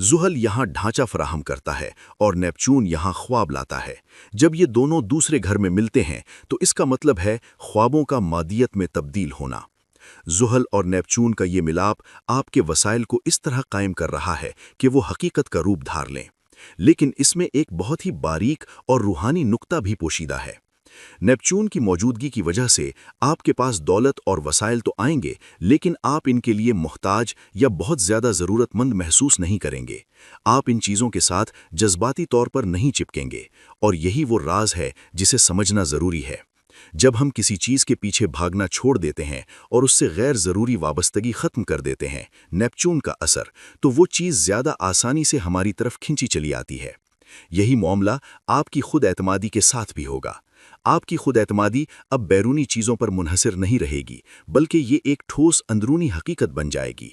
زحل یہاں ڈھانچہ فراہم کرتا ہے اور نیپچون یہاں خواب لاتا ہے۔ جب یہ دونوں دوسرے گھر میں ملتے ہیں تو اس کا مطلب ہے خوابوں کا مادیت میں تبدیل ہونا۔ زحل اور نیپچون کا یہ ملاپ آپ کے وسائل کو اس طرح قائم کر رہا ہے کہ وہ حقیقت کا روپ دھار لیں، لیکن اس میں ایک بہت ہی باریک اور روحانی نقطہ بھی پوشیدہ ہے۔ نیپچون کی موجودگی کی وجہ سے آپ کے پاس دولت اور وسائل تو آئیں گے، لیکن آپ ان کے لیے محتاج یا بہت زیادہ ضرورت مند محسوس نہیں کریں گے۔ آپ ان چیزوں کے ساتھ جذباتی طور پر نہیں چپکیں گے، اور یہی وہ راز ہے جسے سمجھنا ضروری ہے۔ جب ہم کسی چیز کے پیچھے بھاگنا چھوڑ دیتے ہیں اور اس سے غیر ضروری وابستگی ختم کر دیتے ہیں، نیپچون کا اثر، تو وہ چیز زیادہ آسانی سے ہماری طرف کھینچی چلی آتی ہے۔ یہی معاملہ آپ کی خود اعتمادی کے ساتھ بھی ہوگا۔ آپ کی خود اعتمادی اب بیرونی چیزوں پر منحصر نہیں رہے گی، بلکہ یہ ایک ٹھوس اندرونی حقیقت بن جائے گی۔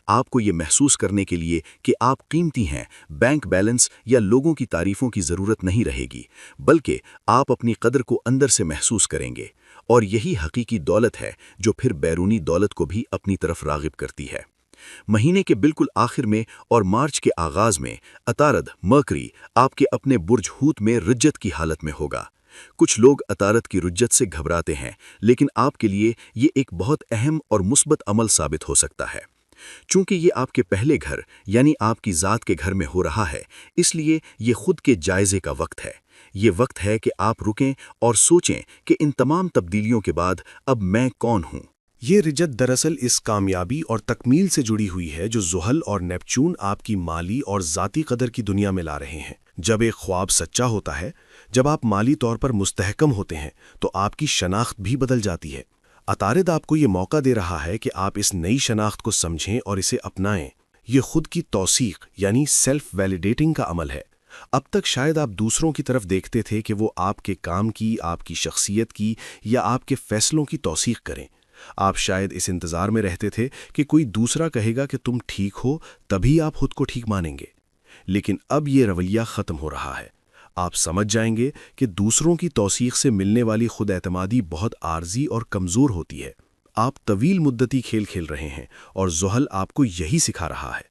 آپ کو یہ محسوس کرنے کے لیے کہ آپ قیمتی ہیں، بینک بیلنس یا لوگوں کی تعریفوں کی ضرورت نہیں رہے گی، بلکہ آپ اپنی قدر کو اندر سے محسوس کریں گے، اور یہی حقیقی دولت ہے جو پھر بیرونی دولت کو بھی اپنی طرف راغب کرتی ہے۔ مہینے کے بالکل آخر میں اور مارچ کے آغاز میں عطارد مرکری آپ کے اپنے برج ہوت میں رجت کی حالت میں ہوگا۔ کچھ لوگ عطارد کی رجت سے گھبراتے ہیں، لیکن آپ کے لیے یہ ایک بہت اہم اور مثبت عمل ثابت ہو سکتا ہے۔ چونکہ یہ آپ کے پہلے گھر یعنی آپ کی ذات کے گھر میں ہو رہا ہے، اس لیے یہ خود کے جائزے کا وقت ہے۔ یہ وقت ہے کہ آپ رکیں اور سوچیں کہ ان تمام تبدیلیوں کے بعد اب میں کون ہوں۔ یہ رجت دراصل اس کامیابی اور تکمیل سے جڑی ہوئی ہے جو زحل اور نیپچون آپ کی مالی اور ذاتی قدر کی دنیا میں لا رہے ہیں۔ جب ایک خواب سچا ہوتا ہے، جب آپ مالی طور پر مستحکم ہوتے ہیں، تو آپ کی شناخت بھی بدل جاتی ہے۔ عطارد آپ کو یہ موقع دے رہا ہے کہ آپ اس نئی شناخت کو سمجھیں اور اسے اپنائیں۔ یہ خود کی توثیق یعنی سیلف ویلیڈیٹنگ کا عمل ہے۔ اب تک شاید آپ دوسروں کی طرف دیکھتے تھے کہ وہ آپ کے کام کی، آپ کی شخصیت کی یا آپ کے فیصلوں کی توثیق کریں۔ آپ شاید اس انتظار میں رہتے تھے کہ کوئی دوسرا کہے گا کہ تم ٹھیک ہو، تبھی آپ خود کو ٹھیک مانیں گے۔ لیکن اب یہ رویہ ختم ہو رہا ہے۔ آپ سمجھ جائیں گے کہ دوسروں کی توثیق سے ملنے والی خود اعتمادی بہت عارضی اور کمزور ہوتی ہے۔ آپ طویل مدتی کھیل کھیل رہے ہیں اور زحل آپ کو یہی سکھا رہا ہے۔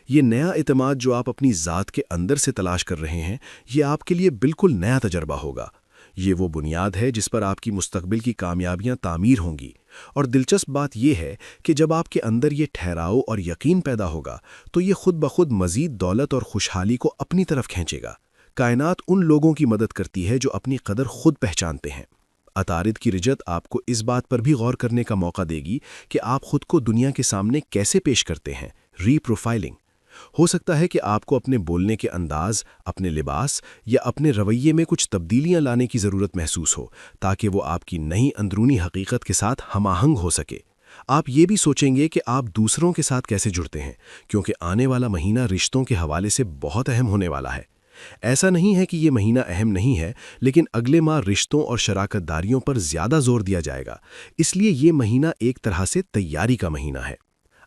یہ نیا اعتماد جو آپ اپنی ذات کے اندر سے تلاش کر رہے ہیں، یہ آپ کے لیے بالکل نیا تجربہ ہوگا۔ یہ وہ بنیاد ہے جس پر آپ کی مستقبل کی کامیابیاں تعمیر ہوں گی۔ اور دلچسپ بات یہ ہے کہ جب آپ کے اندر یہ ٹھہراؤ اور یقین پیدا ہوگا تو یہ خود بخود مزید دولت اور خوشحالی کو اپنی طرف کھینچے گا۔ کائنات ان لوگوں کی مدد کرتی ہے جو اپنی قدر خود پہچانتے ہیں۔ عطارد کی رجت آپ کو اس بات پر بھی غور کرنے کا موقع دے گی کہ آپ خود کو دنیا کے سامنے کیسے پیش کرتے ہیں۔ ری پروفائلنگ ہو سکتا ہے کہ آپ کو اپنے بولنے کے انداز، اپنے لباس یا اپنے رویے میں کچھ تبدیلیاں لانے کی ضرورت محسوس ہو تاکہ وہ آپ کی نئی اندرونی حقیقت کے ساتھ ہم آہنگ ہو سکے۔ آپ یہ بھی سوچیں گے کہ آپ دوسروں کے ساتھ کیسے جڑتے ہیں، کیونکہ آنے والا مہینہ رشتوں کے حوالے سے بہت اہم ہونے والا ہے۔ ایسا نہیں ہے کہ یہ مہینہ اہم نہیں ہے، لیکن اگلے ماہ رشتوں اور شراکت داریوں پر زیادہ زور دیا جائے گا، اس لیے یہ مہینہ ایک طرح سے تیاری کا مہینہ ہے۔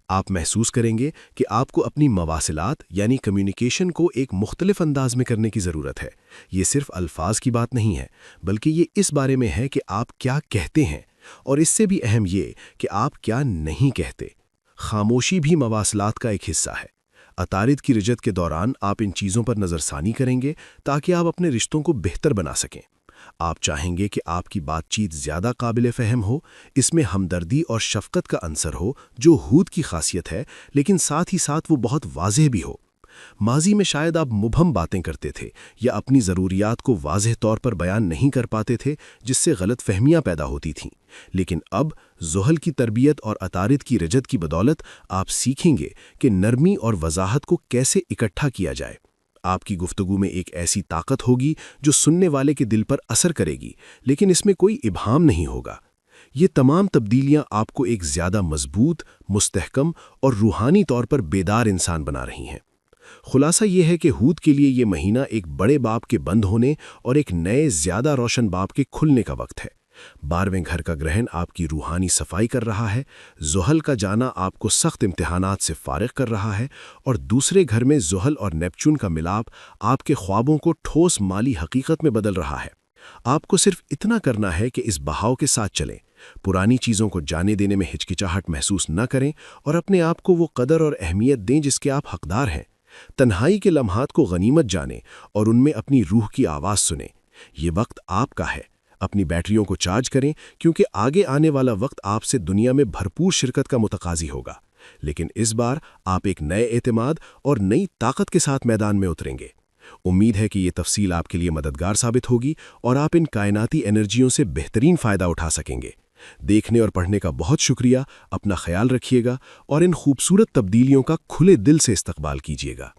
آپ محسوس کریں گے کہ آپ کو اپنی مواصلات یعنی کمیونیکیشن کو ایک مختلف انداز میں کرنے کی ضرورت ہے۔ یہ صرف الفاظ کی بات نہیں ہے، بلکہ یہ اس بارے میں ہے کہ آپ کیا کہتے ہیں، اور اس سے بھی اہم یہ کہ آپ کیا نہیں کہتے۔ خاموشی بھی مواصلات کا ایک حصہ ہے۔ عطارد کی رجت کے دوران آپ ان چیزوں پر نظر ثانی کریں گے تاکہ آپ اپنے رشتوں کو بہتر بنا سکیں۔ آپ چاہیں گے کہ آپ کی بات چیت زیادہ قابل فہم ہو، اس میں ہمدردی اور شفقت کا عنصر ہو جو ہوت کی خاصیت ہے، لیکن ساتھ ہی ساتھ وہ بہت واضح بھی ہو۔ ماضی میں شاید آپ مبہم باتیں کرتے تھے یا اپنی ضروریات کو واضح طور پر بیان نہیں کر پاتے تھے، جس سے غلط فہمیاں پیدا ہوتی تھیں، لیکن اب زحل کی تربیت اور عطارد کی رجت کی بدولت آپ سیکھیں گے کہ نرمی اور وضاحت کو کیسے اکٹھا کیا جائے۔ آپ کی گفتگو میں ایک ایسی طاقت ہوگی جو سننے والے کے دل پر اثر کرے گی، لیکن اس میں کوئی ابہام نہیں ہوگا۔ یہ تمام تبدیلیاں آپ کو ایک زیادہ مضبوط، مستحکم اور روحانی طور پر بیدار انسان بنا رہی ہیں۔ خلاصہ یہ ہے کہ ہوت کے لیے یہ مہینہ ایک بڑے باب کے بند ہونے اور ایک نئے زیادہ روشن باب کے کھلنے کا وقت ہے۔ 12ویں گھر کا گرہن آپ کی روحانی صفائی کر رہا ہے، زحل کا جانا آپ کو سخت امتحانات سے فارغ کر رہا ہے، اور دوسرے گھر میں زحل اور نیپچون کا ملاپ آپ کے خوابوں کو ٹھوس مالی حقیقت میں بدل رہا ہے۔ آپ کو صرف اتنا کرنا ہے کہ اس بہاؤ کے ساتھ چلیں، پرانی چیزوں کو جانے دینے میں ہچکچاہٹ محسوس نہ کریں اور اپنے آپ کو وہ قدر اور اہمیت دیں جس کے آپ حقدار ہیں۔ تنہائی کے لمحات کو غنیمت جانیں اور ان میں اپنی روح کی آواز سنیں۔ یہ وقت آپ کا ہے، اپنی بیٹریوں کو چارج کریں، کیونکہ آگے آنے والا وقت آپ سے دنیا میں بھرپور شرکت کا متقاضی ہوگا، لیکن اس بار آپ ایک نئے اعتماد اور نئی طاقت کے ساتھ میدان میں اتریں گے۔ امید ہے کہ یہ تفصیل آپ کے لیے مددگار ثابت ہوگی اور آپ ان کائناتی انرجیوں سے بہترین فائدہ اٹھا سکیں گے۔ دیکھنے اور پڑھنے کا بہت شکریہ، اپنا خیال رکھیے گا اور ان خوبصورت تبدیلیوں کا کھلے دل سے استقبال کیجیے گا۔